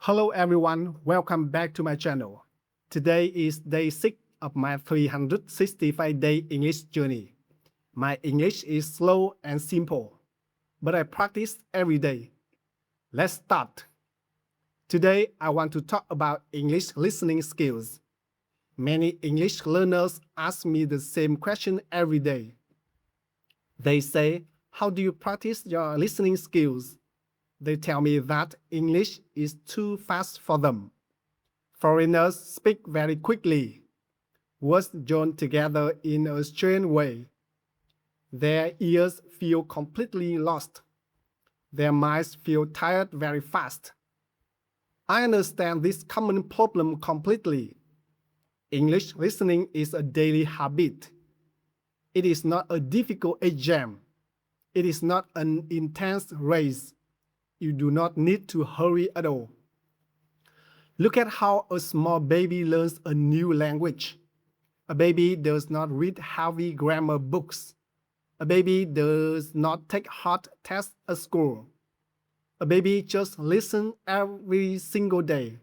Hello everyone, welcome back to my channel. Today is day 6 of my 365-day English journey. My English is slow and simple, but I practice every day. Let's start. Today I want to talk about English listening skills. Many English learners ask me the same question every day. They say, how do you practice your listening skills? They tell me that English is too fast for them. Foreigners speak very quickly. Words join together in a strange way. Their ears feel completely lost. Their minds feel tired very fast. I understand this common problem completely. English listening is a daily habit. It is not a difficult exam. It is not an intense race. You do not need to hurry at all. Look at how a small baby learns a new language. A baby does not read heavy grammar books. A baby does not take hard tests at school. A baby just listens every single day.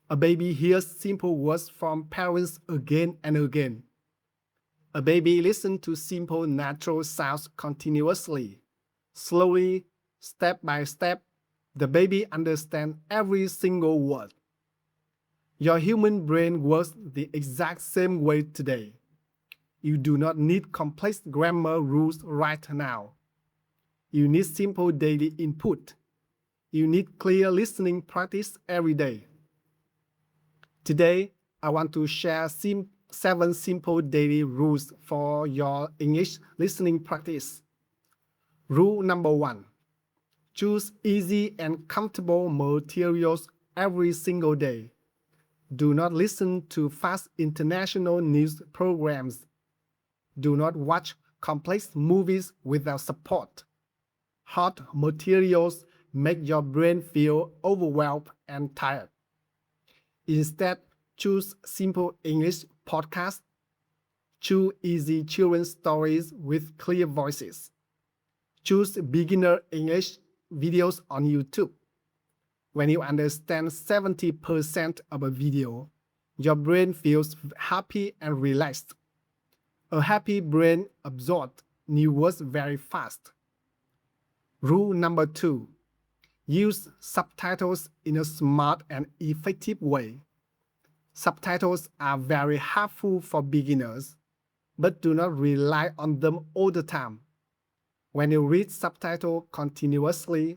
A baby hears simple words from parents again and again. A baby listens to simple natural sounds continuously, slowly, step by step. The baby understands every single word. Your human brain works the exact same way today. You do not need complex grammar rules right now. You need simple daily input. You need clear listening practice every day. Today, I want to share 7 simple daily rules for your English listening practice. Rule number 1. Choose easy and comfortable materials every single day. Do not listen to fast international news programs. Do not watch complex movies without support. Hard materials make your brain feel overwhelmed and tired. Instead, choose simple English podcasts. Choose easy children's stories with clear voices. Choose beginner English videos on YouTube. When you understand 70% of a video, your brain feels happy and relaxed. A happy brain absorbs new words very fast. Rule number 2. Use subtitles in a smart and effective way. Subtitles are very helpful for beginners, but do not rely on them all the time. When you read subtitles continuously,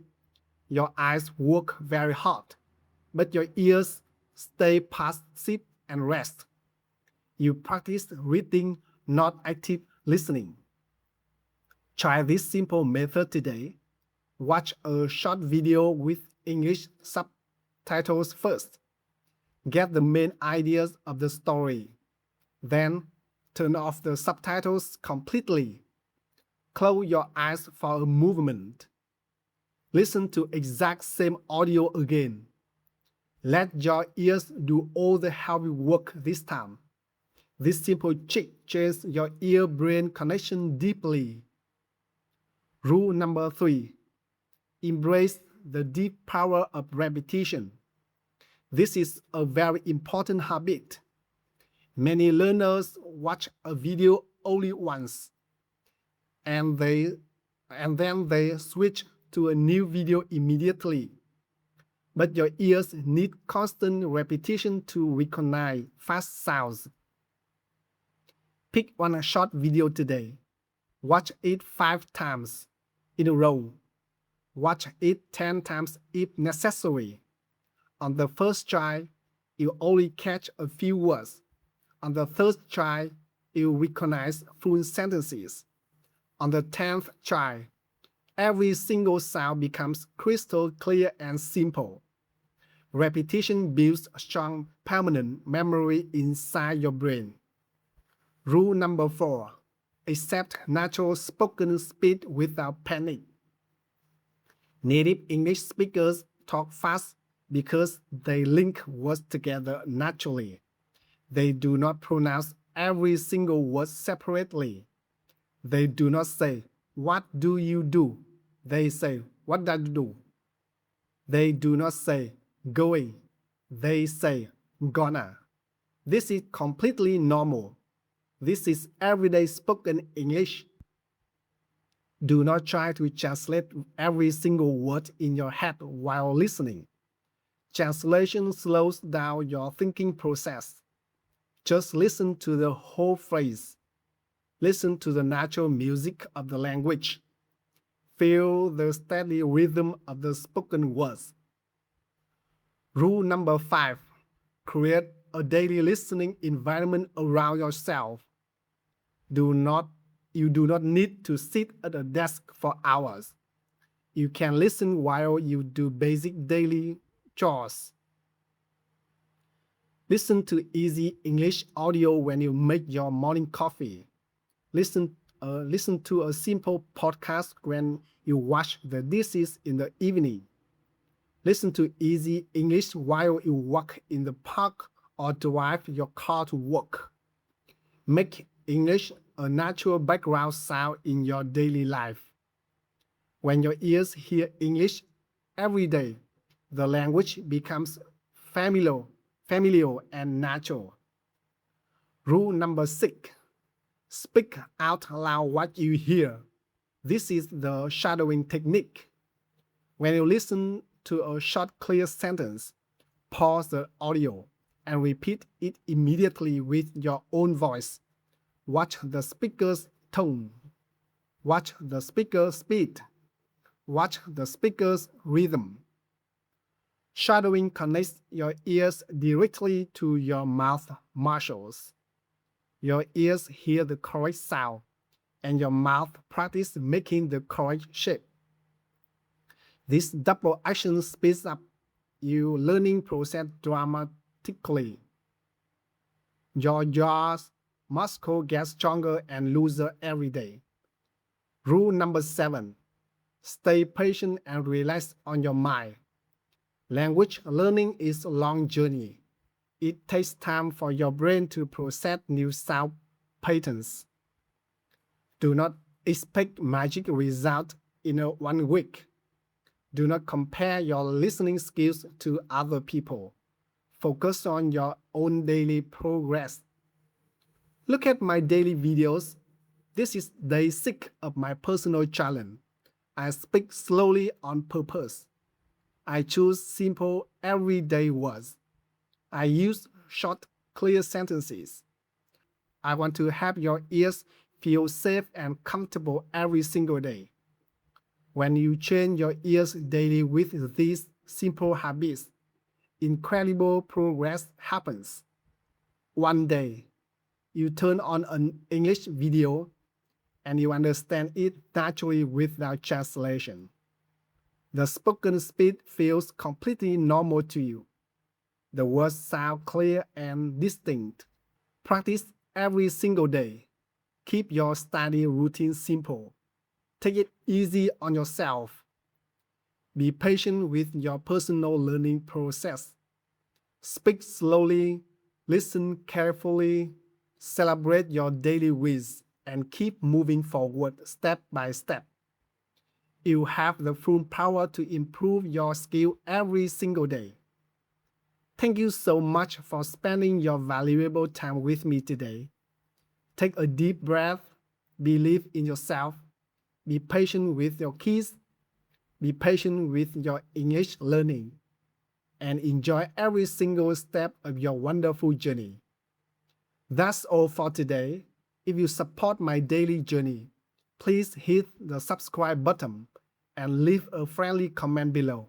your eyes work very hard, but your ears stay passive and rest. You practice reading, not active listening. Try this simple method today. Watch a short video with English subtitles first. Get the main ideas of the story. Then, turn off the subtitles completely. Close your eyes for a moment. Listen to exact same audio again. Let your ears do all the heavy work this time. This simple trick changes your ear-brain connection deeply. Rule number 3. Embrace the deep power of repetition. This is a very important habit. Many learners watch a video only once, and then they switch to a new video immediately. But your ears need constant repetition to recognize fast sounds. Pick one short video today. Watch it 5 times in a row. Watch it 10 times if necessary. On the first try, you only catch a few words. On the third try, you recognize full sentences. On the 10th try, every single sound becomes crystal clear and simple. Repetition builds a strong permanent memory inside your brain. Rule number 4. Accept natural spoken speed without panic. Native English speakers talk fast because they link words together naturally. They do not pronounce every single word separately. They do not say, "What do you do?" They say, "What does you do?" They do not say, going. They say gonna. This is completely normal. This is everyday spoken English. Do not try to translate every single word in your head while listening. Translation slows down your thinking process. Just listen to the whole phrase. Listen to the natural music of the language. Feel the steady rhythm of the spoken words. Rule number 5. Create a daily listening environment around yourself. You do not need to sit at a desk for hours. You can listen while you do basic daily chores. Listen to easy English audio when you make your morning coffee. Listen to a simple podcast when you wash the dishes in the evening. Listen to easy English while you walk in the park or drive your car to work. Make English a natural background sound in your daily life. When your ears hear English every day, the language becomes familiar and natural. Rule number 6. Speak out loud what you hear. This is the shadowing technique. When you listen to a short, clear sentence, pause the audio and repeat it immediately with your own voice. Watch the speaker's tone. Watch the speaker's speed. Watch the speaker's rhythm. Shadowing connects your ears directly to your mouth muscles. Your ears hear the correct sound, and your mouth practices making the correct shape. This double action speeds up your learning process dramatically. Your jaws muscle gets stronger and looser every day. Rule number 7. Stay patient and relax on your mind. Language learning is a long journey. It takes time for your brain to process new sound patterns. Do not expect magic results in 1 week. Do not compare your listening skills to other people. Focus on your own daily progress. Look at my daily videos. This is day 6 of my personal challenge. I speak slowly on purpose. I choose simple, everyday words. I use short, clear sentences. I want to have your ears feel safe and comfortable every single day. When you train your ears daily with these simple habits, incredible progress happens. One day, you turn on an English video and you understand it naturally without translation. The spoken speed feels completely normal to you. The words sound clear and distinct. Practice every single day. Keep your study routine simple. Take it easy on yourself. Be patient with your personal learning process. Speak slowly, listen carefully, celebrate your daily wins, and keep moving forward step by step. You have the full power to improve your skill every single day. Thank you so much for spending your valuable time with me today. Take a deep breath, believe in yourself, be patient with your kids, be patient with your English learning, and enjoy every single step of your wonderful journey. That's all for today. If you support my daily journey, please hit the subscribe button and leave a friendly comment below.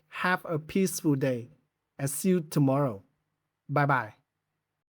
Have a peaceful day and see you tomorrow. Bye bye.